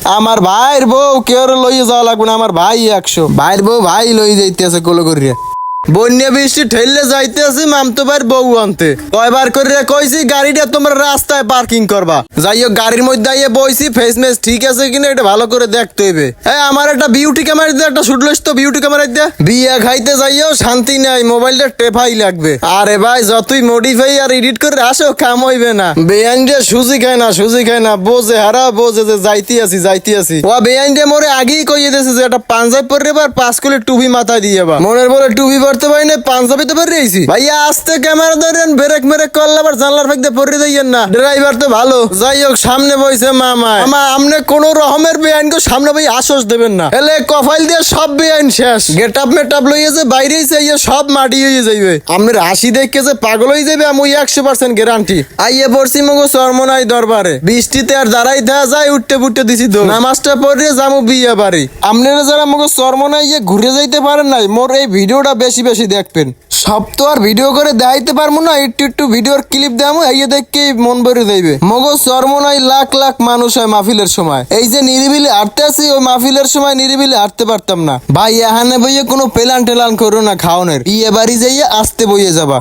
আমার ভাইয়ের বউ কেউ লইয়ে যাওয়া লাগবে না, আমার ভাই 100 ভাইয়ের বউ ভাই লই যাইতেছে কোলো করিয়া। বন্যা বৃষ্টি ঠেললে যাইতেছি মামতো ভাইয়ের বউ আনতে, কয়বার করে কইছি গাড়িটা তোমরা রাস্তায় পার্কিং করবা। যাই হোক গাড়ির মধ্যে আইয়ে বইছি, ফেস মেস ঠিক আছে কিনা এটা ভালো করে দেখতে হইবে। আমার একটা বিউটি ক্যামেরা দিয়ে একটা শুট লইস তো, বিউটি ক্যামেরা দিয়ে। বিয়া খাইতে যাইও শান্তি নাই, মোবাইলটা টেপাই লাগবে। আরে ভাই যতই মডিফাই আর এডিট করে আসো কাম হইবে না। বেআইন দিয়ে সুজি খায় না, সুজি খায় না, বোঝে হারা বোঝে যে যাইতে আছি। ও বেআইন দিয়ে মোরে আগেই কইয়ে দিয়েছে যে একটা পাঞ্জাবি পরে এবার 5 কুলি টুপি মাথায় দিয়ে বা মনের বলে টুপি পরতে পারি না, পাঞ্জাবি তো পরে রয়েছি। ভাইয়া আস্তে ক্যামেরা ধরেন, ব্রেক মেরে করলে আবার জানলার ফাঁক দিয়ে পরে যাইয়েন না, ড্রাইভার তো ভালো। যাই হোক সামনে বইছে মামা, আমনে কোন রকমের বেআইনকে সামনে ভাই আশ্বাস দেবেন না, এলে কফাইল দিয়ে সব বেআইন শেষ। গেটআপ মেটআপ লইয়ে যে বাইরে সব মাটি হয়ে যাইবে। আপনার হাসি দেখে যে পাগল হয়ে যাবে আমি 100% গ্যারান্টি। আইয়ে পড়ছি মগো চরমনাই দরবারে, বৃষ্টিতে আর দাঁড়াই দেওয়া যায়, উঠতে পুটতে দিছি তো নামাজটা পড়ে যাবো বিয়ে বাড়ি। আপনারা যারা মগো চরমনাই ঘুরে যাইতে পারেন নাই, মোর এই ভিডিওটা বেশি বেশি দেখবেন। সব তো আর ভিডিও করে দেখাইতে পারবো না, একটু ভিডিওর ক্লিপ দেবো, এই দেখে মন ভরে যাইবে। মগো চরমনাই লাখ লাখ মানুষ হয় মাহফিলের সময়, এই যে নিরিবিলি হাঁটতে আছি, ওই মাহফিলের সময় নিরিবিলি হাঁটতে পারতাম না। ভাই এখানে বইয়ে কোনো প্ল্যান টেলান করো না, খাওনের বিয়ে বাড়ি যাইয়া আসতে বইয়ে যাবা।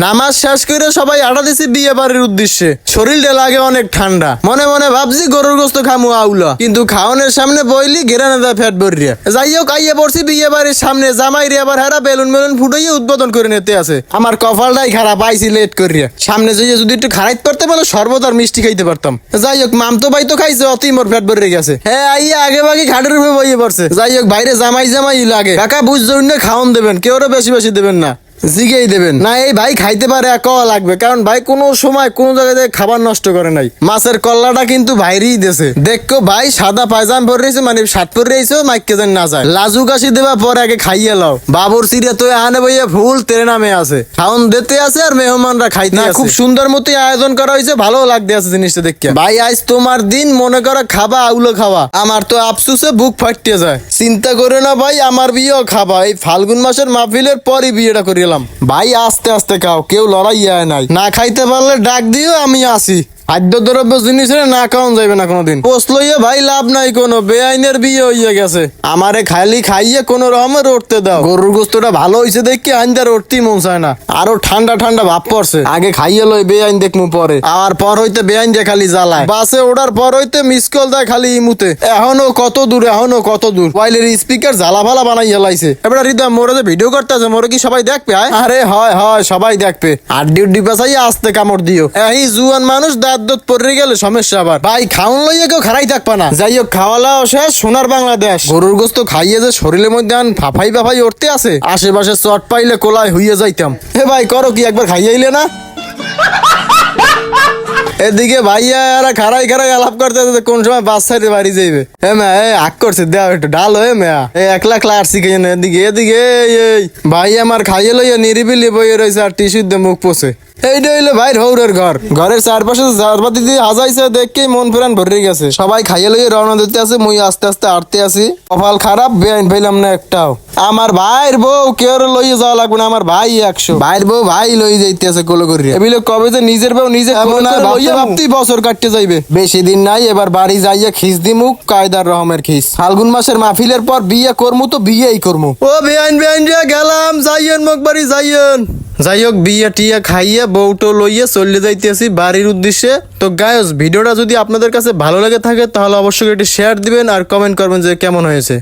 নামাজ শেষ করে সবাই আড়া দিছি বিয়ে বাড়ির উদ্দেশ্যে। শরীরটা লাগে অনেক ঠান্ডা, মনে মনে ভাবছি গরুর গোস্ত খামু আউলা, কিন্তু খাওয়ানোর সামনে বইলি গেরানে দেয় ফ্যাট ভরিয়া। যাই হোক আইয়া পড়ছি বিয়ে বাড়ির সামনে, জামাই রে আবার হেরা বেলুন মেলুন ফুটাইয়ে উদ্বোধন করে নিতে আছে। আমার কপালটাই খারাপ, আইছি লেট করিয়া। সামনে যাইয়া যদি একটু খারাইত পারতে পারলে শরবত আর মিষ্টি খাইতে পারতাম। যাই হোক মামতো ভাই তো খাইছে, অতই মোর ফ্যাট ভরে গেছে। আইয়া আগে বাগে ঘাটের উপরে বইয়ে পড়ছে। যাই হোক বাইরে জামাই লাগে, কাকা বুঝছেন না খাওয়ান দেবেন, কেউ বেশি বেশি দেবেন না, জিগেই দেবেন না। এই ভাই খাইতে পারে কওয়া লাগবে, কারণ ভাই কোনো সময় কোনো জায়গায় খাবার নষ্ট করে নাই। মাছের কল্লাটা কিন্তু বাইরেই দেছে। দেখো ভাই সাদা পায়জাম পরে রয়েছে, মানে শার্ট পরে রয়েছে, মাইকে যেন না যায়। লাজু কাশি দেবা পরে আগে খাইয়ে লাও। বাবুর সিরিয়া তো আনে বইয়া ফুল তেরে নামে আছে, খাওন দিতে আছে আর মেহমানরা খাইতে আছে। খুব সুন্দর মতো আয়োজন করা হয়েছে, ভালো লাগতে আছে জিনিসটা দেখে। ভাই আজ তোমার দিন, মনে করো খাবা আউলো খাওয়া। আমার তো আফসুসে বুক ফাটিয়ে যায়। চিন্তা করে না ভাই, আমার বিয়েও খাবা। এই ফাল্গুন মাসের মাহফিলের পরই বিয়েটা করিলাম। ভাই আস্তে আস্তে খাও, কেউ লড়াইয়া নাই। না খাইতে পারলে ডাক দিও, আমি আসি। খাদ্য দ্রব্য জিনিস না খাওয়ান যাইবে না কোনোদিন। পোস্ট লইয়া ভাই লাভ নাই কোনো, বেআইনের বিয়ে হইয়া গেছে। আমারে খালি খাইয়ে কোন রকমের উঠতে দাও। গরুর গোস্তটা ভালো হয়েছে দেখি আইনদার উঠতেই মন চায় না, আরো ঠান্ডা ঠান্ডা ভাব পড়ছে। আগে খাইয়ে লই, বেআইন দেখমু পরে। আর পর হইতে বেআইন দিয়ে খালি জ্বালায়, বাসে ওঠার পর হইতে মিস কল দেয় খালি ইমুতে। এখনো কত দূর মোবাইলের স্পিকার জ্বালা ভালা বানাই হেলাইছে। এবার হৃদয় মোরে যে ভিডিও করতে আছে, মোরে কি সবাই দেখবে? আরে হয় সবাই দেখবে। আড্ডি উড্ডি পাশাই আসতে কামড় দিও। এই জুয়ান মানুষ দাঁত পরে গেলে সমস্যা আবার। ভাই খাওয়ান লইয়া কেউ খারাই থাকবা না। যাই হোক খাওয়ালাও শেষ, সোনার বাংলাদেশ। গরুর গোস্ত খাইয়ে যে শরীরের মধ্যে ফাফাই উঠতে আছে, আশেপাশে চট পাইলে কোলায় হইয়া যাইতাম। ভাই করো কি, একবার খাইয়াইলে না? এদিকে ভাইয়া খারাই আলাপ করতে কোন সময় বাস ছাড়ে বাড়ি যাইবে। আগ করছে দেওয়া একটু ডাল হয়ে মেয়া 1 লাখ লাড়ছি কেন। এদিকে এই ভাই আমার খাইয়ে লইয়া নিরিবিলি বইয়ে রয়েছে আর টিস্যু দিয়ে মুখ পোছে। এইটা হইলো ভাই হৌরের ঘর। ঘরের চারপাশে ঝাড়বাতি দিয়ে হাজাইছে, দেখে মন প্রাণ ভরে গেছে। সবাই খাইয়ে লইয়ে রওনা দিতে আছে, মুই আস্তে আস্তে আটতে আছি। কপাল খারাপ, বেআইন পাইলাম না একটাও। আমার ভাইয়ের বউ কেউ লইয়ে যাওয়া লাগবে না, আমার ভাই 100 ভাইয়ের বউ ভাই লইয়ে যাইতে আছে কোলো করিয়া। এবিলে কবে যে নিজের বউ নিজে ভাবতেই বছর কাটতে যাইবে। বেশি দিন নাই, এবার বাড়ি যাইয়া খিস দিমুক, কায়দার রহমের খিস। ফাল্গুন মাসের মাহফিলের পর বিয়ে করমু তো বিয়েই করমু। ও বেআইন গেলাম, যাইয়েন মুখ বাড়ি যাইয়েন। যাই হোক বিয়ে টিয়া খাইয়া বউটো লইয়া চলে যাইতেছি বাড়ির উদ্দেশ্যে। তো গাইস ভিডিওটা যদি আপনাদের কাছে ভালো লাগে থাকে তাহলে অবশ্যই এটি শেয়ার দিবেন আর কমেন্ট করবেন যে কেমন হয়েছে।